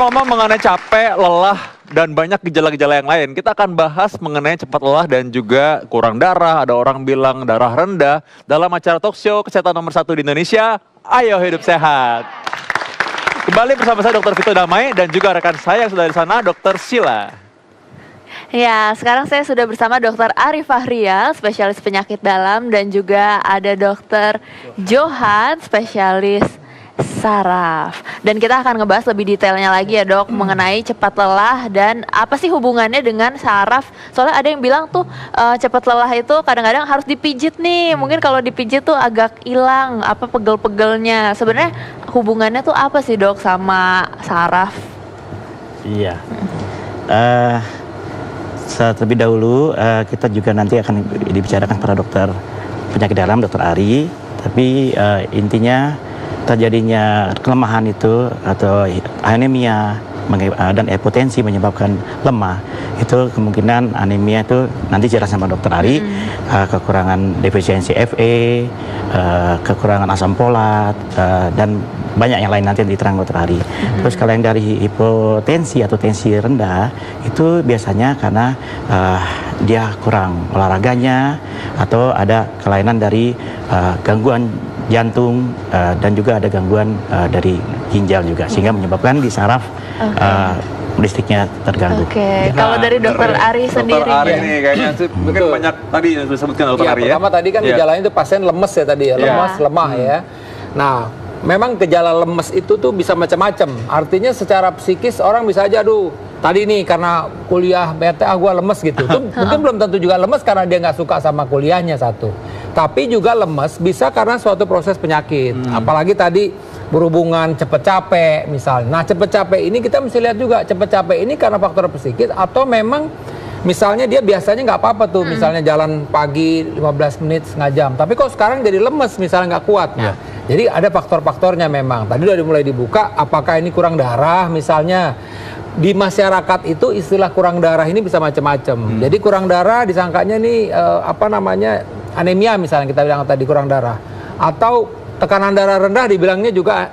ngomong-ngomong mengenai capek, lelah, dan banyak gejala-gejala yang lain, kita akan bahas mengenai cepat lelah dan juga kurang darah. Ada orang bilang darah rendah dalam acara talk show kesehatan nomor 1 di Indonesia, Ayo Hidup Sehat. Kembali bersama saya Dr. Vito Damai dan juga rekan saya yang sudah di sana, Dr. Sheila. Ya, sekarang saya sudah bersama Dr. Ari Fahrial, spesialis penyakit dalam, dan juga ada Dr. Johan, spesialis saraf. Dan kita akan ngebahas lebih detailnya lagi ya dok, mengenai cepat lelah dan apa sih hubungannya dengan saraf. Soalnya ada yang bilang tuh cepat lelah itu kadang-kadang harus dipijit nih. Mungkin kalau dipijit tuh agak hilang apa pegel-pegelnya. Sebenarnya hubungannya tuh apa sih dok sama saraf? Iya. Terlebih dahulu kita juga nanti akan dibicarakan para dokter penyakit dalam, Dr. Ari. Tapi intinya terjadinya kelemahan itu atau anemia dan hipotensi menyebabkan lemah, itu kemungkinan anemia itu nanti jelas sama Dr. Ari, kekurangan defisiensi Fe, kekurangan asam folat, dan banyak yang lain nanti diterang Dr. Ari. Terus kalau yang dari hipotensi atau tensi rendah itu biasanya karena dia kurang olahraganya atau ada kelainan dari gangguan jantung dan juga ada gangguan dari ginjal juga sehingga menyebabkan di saraf listriknya terganggu. Oke. Kalau dari Dokter Ari sendiri, Dokter Ari nih kayaknya mungkin banyak tadi yang disebutkan Dokter Ari ya. Pertama tadi kan gejalanya itu pasien lemes ya tadi ya, lemas, lemah ya. Nah, memang gejala lemes itu tuh bisa macam-macam. Artinya secara psikis orang bisa aja, aduh tadi nih karena kuliah bete gue lemes gitu. Itu mungkin belum tentu juga lemes karena dia nggak suka sama kuliahnya satu. Tapi juga lemes bisa karena suatu proses penyakit. Apalagi tadi berhubungan cepet capek misalnya. Nah cepet capek ini kita mesti lihat juga cepet capek ini karena faktor psikis atau memang misalnya dia biasanya nggak apa-apa tuh, misalnya jalan pagi 15 menit setengah jam. Tapi kok sekarang jadi lemes misalnya nggak kuat. Nah, jadi ada faktor-faktornya memang. Tadi udah mulai dibuka, apakah ini kurang darah misalnya. Di masyarakat itu istilah kurang darah ini bisa macam-macam. Jadi kurang darah disangkanya nih anemia misalnya kita bilang tadi kurang darah. Atau tekanan darah rendah dibilangnya juga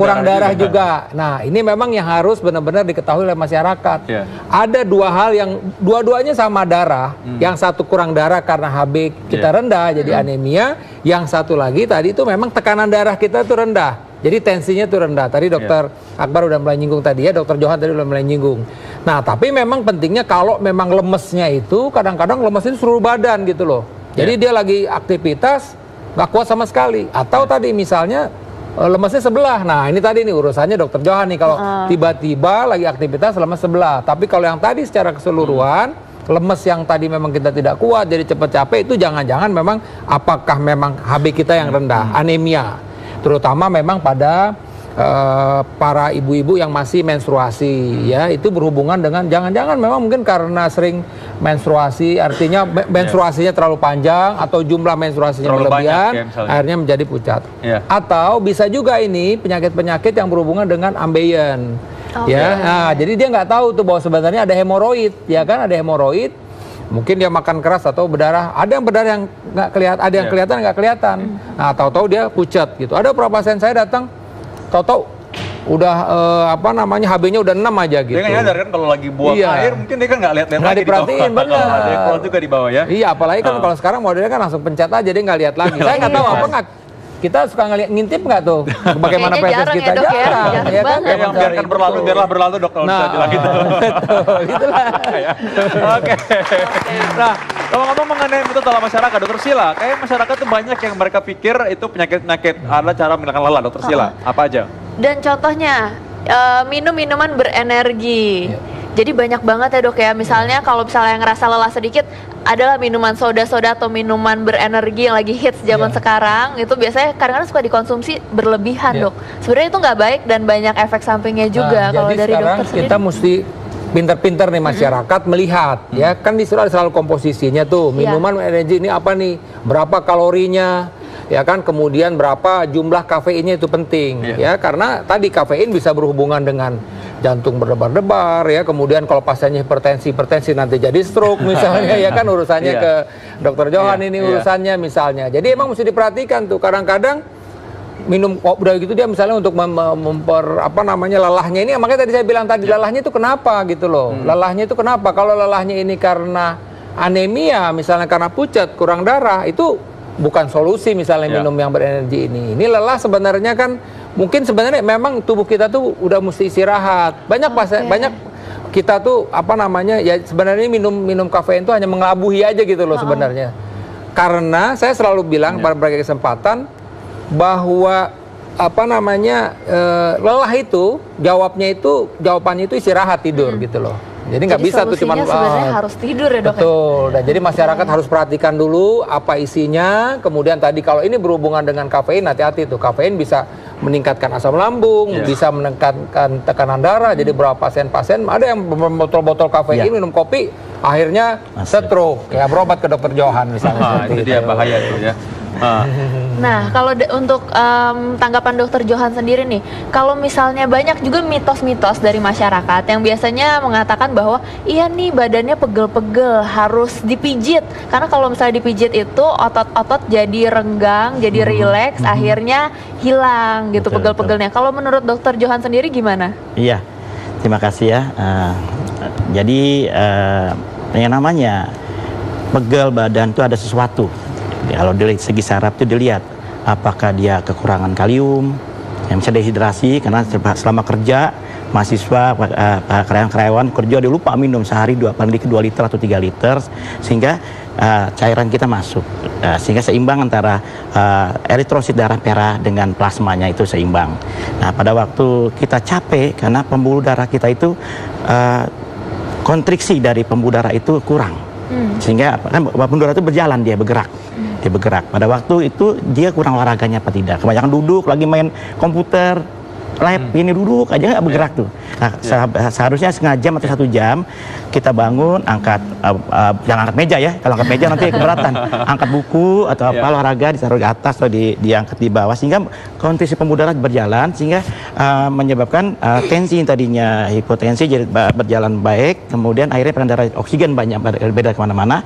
kurang darah juga. Nah ini memang yang harus benar-benar diketahui oleh masyarakat. Ada dua hal yang dua-duanya sama darah. Yang satu kurang darah karena Hb kita rendah jadi anemia. Yang satu lagi tadi itu memang tekanan darah kita itu rendah. Jadi tensinya itu rendah. Tadi dokter Akbar udah mulai nyinggung tadi ya, dokter Johan tadi udah mulai nyinggung. Nah tapi memang pentingnya kalau memang lemesnya itu kadang-kadang lemes itu seluruh badan gitu loh. Jadi dia lagi aktivitas nggak kuat sama sekali. Atau tadi misalnya lemesnya sebelah. Nah ini tadi nih urusannya dokter Johan nih. Kalau tiba-tiba lagi aktivitas lemes sebelah. Tapi kalau yang tadi secara keseluruhan lemes yang tadi memang kita tidak kuat jadi cepat capek itu jangan-jangan memang apakah memang Hb kita yang rendah, anemia. Terutama memang pada para ibu-ibu yang masih menstruasi ya, itu berhubungan dengan jangan-jangan memang mungkin karena sering menstruasi, artinya menstruasinya terlalu panjang atau jumlah menstruasinya berlebihan akhirnya menjadi pucat. Atau bisa juga ini penyakit-penyakit yang berhubungan dengan ambeien. Nah, jadi dia nggak tahu tuh bahwa sebenarnya ada hemoroid, ya kan, ada hemoroid. Mungkin dia makan keras atau berdarah. Ada yang berdarah yang nggak kelihatan, ada yang kelihatan nggak kelihatan. Nah, tahu-tahu dia pucat gitu. Ada beberapa pasien saya datang, tahu-tahu udah HB-nya udah 6 aja gitu. Dia nggak nyadar kan kalau lagi buang air, mungkin dia kan nggak lihat-lihat nggak diperhatiin, benar. Ada yang keluar juga di bawah ya. Iya, apalagi kan kalau sekarang modelnya kan langsung pencet aja, dia nggak lihat lagi. Saya nggak tahu apa nggak. Kita suka ngintip nggak tuh bagaimana proses kita jarang ya kan? Yang biarkan berlalu, biarlah berlalu dok kalau bisa bilang gitu. Itulah. Oke. Nah, ngomong-ngomong mengenai itu dalam masyarakat, Dokter Sheila, kayak masyarakat tuh banyak yang mereka pikir itu penyakit-penyakit adalah cara menghilangkan lelah, Dokter Sheila. Apa aja? Dan contohnya minum minuman berenergi. Jadi banyak banget ya dok ya, misalnya kalau misalnya ngerasa lelah sedikit, adalah minuman soda-soda atau minuman berenergi yang lagi hits zaman sekarang, itu biasanya kadang-kadang suka dikonsumsi berlebihan dok. Sebenarnya itu nggak baik dan banyak efek sampingnya juga kalau dari dokter sendiri. Kita mesti pinter-pinter nih masyarakat melihat, ya kan di selalu komposisinya tuh, minuman energi ini apa nih, berapa kalorinya, ya kan, kemudian berapa jumlah kafeinnya itu penting, ya karena tadi kafein bisa berhubungan dengan jantung berdebar-debar ya, kemudian kalau pasiennya hipertensi nanti jadi stroke misalnya ya kan, urusannya ke dokter Johan ini urusannya misalnya. Jadi emang mesti diperhatikan tuh, kadang-kadang minum udah gitu dia misalnya untuk lelahnya ini, makanya tadi saya bilang tadi lelahnya itu kenapa gitu loh. Lelahnya itu kenapa? Kalau lelahnya ini karena anemia, misalnya karena pucat, kurang darah, itu bukan solusi misalnya minum yang berenergi ini. Ini lelah sebenarnya kan mungkin sebenarnya memang tubuh kita tuh udah mesti istirahat. Banyak banyak kita tuh ya sebenarnya minum kafein itu hanya mengelabuhi aja gitu loh sebenarnya. Karena saya selalu bilang pada berbagai kesempatan bahwa lelah itu jawabannya itu istirahat, tidur gitu loh. Jadi nggak bisa tuh cuma sebenarnya harus tidur ya, Dok. Betul. Dan jadi masyarakat harus perhatikan dulu apa isinya. Kemudian tadi kalau ini berhubungan dengan kafein, hati-hati tuh. Kafein bisa meningkatkan asam lambung, bisa meningkatkan tekanan darah. Jadi beberapa pasien-pasien ada yang botol-botol kafein minum kopi, akhirnya stroke. Ya berobat ke dokter Johan misalnya. Itu dia bahaya tuh ya. Nah, kalau untuk tanggapan dokter Johan sendiri nih, kalau misalnya banyak juga mitos-mitos dari masyarakat yang biasanya mengatakan bahwa iya nih badannya pegel-pegel, harus dipijit. Karena kalau misalnya dipijit itu otot-otot jadi renggang, jadi rileks, akhirnya hilang gitu pegel-pegelnya. Kalau menurut dokter Johan sendiri gimana? Iya, terima kasih ya. Jadi yang namanya pegel badan itu ada sesuatu. Kalau dari segi saraf itu dilihat apakah dia kekurangan kalium, yang bisa dehidrasi karena selama kerja mahasiswa karyawan kerja dia lupa minum sehari 2 liter atau 3 liter sehingga cairan kita masuk sehingga seimbang antara eritrosit darah merah dengan plasmanya itu seimbang. Nah pada waktu kita capek karena pembuluh darah kita itu kontriksi dari pembuluh darah itu kurang. Sehingga kan pembuluh darah itu berjalan, dia bergerak. Pada waktu itu dia kurang olahraganya apa tidak. Kebanyakan duduk lagi main komputer, lab ini duduk aja nggak bergerak tuh. Nah, seharusnya setengah jam atau 1 jam kita bangun, angkat jangan angkat meja ya. Kalau angkat meja nanti keberatan. Angkat buku atau apa olahraga ditaruh di atas atau diangkat di bawah sehingga kontriksi pembuluh darah berjalan sehingga menyebabkan tensi yang tadinya hipotensi jadi berjalan baik, kemudian akhirnya peredaran darah oksigen banyak beredar kemana-mana,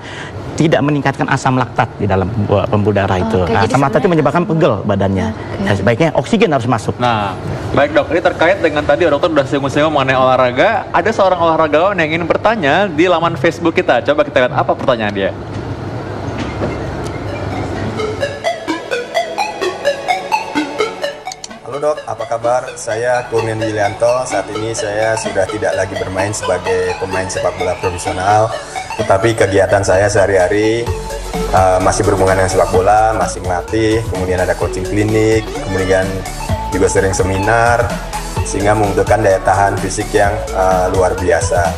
tidak meningkatkan asam laktat di dalam pembuluh darah itu. Asam laktat itu menyebabkan pegel badannya. Nah, sebaiknya oksigen harus masuk. Nah, baik dok, ini terkait dengan tadi dokter udah singgung-singgung mengenai olahraga. Ada seorang olahragawan yang ingin bertanya di laman Facebook kita. Coba kita lihat apa pertanyaan dia. Halo dok, apa kabar? Saya Kurnian Willianto. Saat ini saya sudah tidak lagi bermain sebagai pemain sepak bola profesional, tetapi kegiatan saya sehari-hari masih berhubungan dengan sepak bola, masih melatih, kemudian ada coaching klinik, kemudian juga sering seminar, sehingga membutuhkan daya tahan fisik yang luar biasa.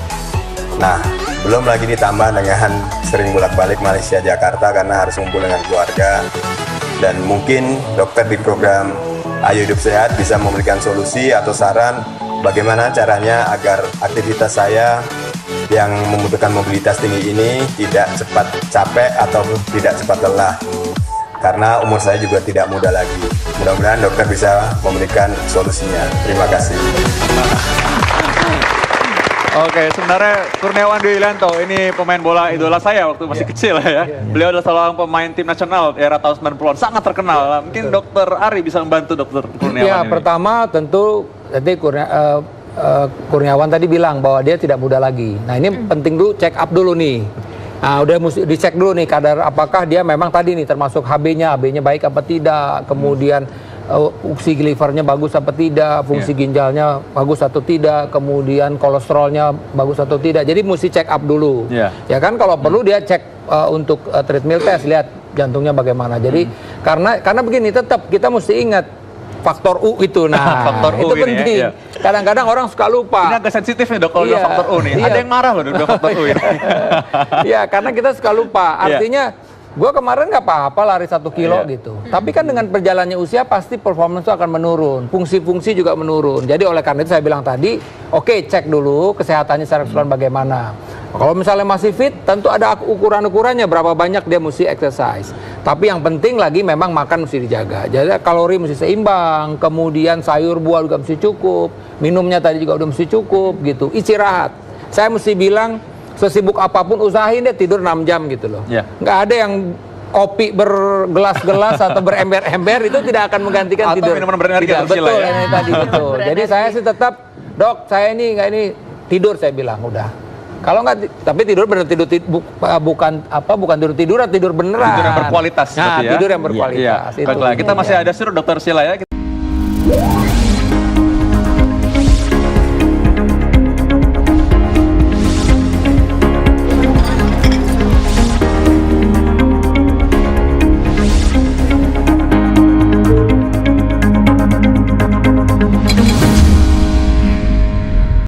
Nah, belum lagi ditambah dengan sering bolak-balik Malaysia Jakarta karena harus ngumpul dengan keluarga. Dan mungkin dokter di program Ayo Hidup Sehat bisa memberikan solusi atau saran bagaimana caranya agar aktivitas saya yang membutuhkan mobilitas tinggi ini tidak cepat capek atau tidak cepat lelah. Karena umur saya juga tidak muda lagi. Mudah-mudahan dokter bisa memberikan solusinya. Terima kasih. Oke, sebenarnya Kurniawan Dwi Yulianto ini pemain bola idola saya waktu masih kecil ya. Beliau adalah seorang pemain tim nasional era tahun 90-an, sangat terkenal. Mungkin dokter Ari bisa membantu dokter Kurniawan ya, ini. pertama tentu tadi Kurniawan tadi bilang bahwa dia tidak muda lagi. Nah ini penting dulu check up dulu nih. Nah udah mesti dicek dulu nih kadar apakah dia memang tadi nih termasuk HB-nya baik apa tidak, kemudian fungsi livernya bagus apa tidak, fungsi ginjalnya bagus atau tidak, kemudian kolesterolnya bagus atau tidak. Jadi mesti check up dulu. Ya kan kalau perlu dia cek untuk treadmill test, lihat jantungnya bagaimana. Jadi karena begini tetap kita mesti ingat faktor U itu. Nah, faktor U itu ini penting. ya. Kadang-kadang orang suka lupa. Ini agak sensitif nih dok kalau udah faktor U nih. Ada yang marah loh udah faktor U ini. Iya, karena kita suka lupa. Artinya gue kemarin nggak apa-apa lari 1 kilo gitu. Tapi kan dengan berjalannya usia pasti performance itu akan menurun. Fungsi-fungsi juga menurun. Jadi oleh karena itu saya bilang tadi, oke, cek dulu kesehatannya secara keseluruhan bagaimana. Kalau misalnya masih fit, tentu ada ukuran-ukurannya berapa banyak dia mesti exercise. Tapi yang penting lagi memang makan mesti dijaga. Jadi kalori mesti seimbang, kemudian sayur buah juga mesti cukup, minumnya tadi juga udah mesti cukup gitu. Istirahat. Saya mesti bilang sesibuk apapun usahain deh tidur 6 jam gitu loh. Nggak ada yang kopi bergelas-gelas atau berember-ember itu tidak akan menggantikan Atau tidur. minuman berenergi Tidak, Sila, betul ya. ini tadi betul. Jadi saya sih tetap, dok saya ini nggak ini tidur saya bilang udah. Kalau nggak, tapi tidur bener bukan tidur tidur beneran. Tidur yang berkualitas Nah, berarti ya. tidur yang Iya. berkualitas. Itu. Baiklah, kita masih ada suruh Dokter Sila ya.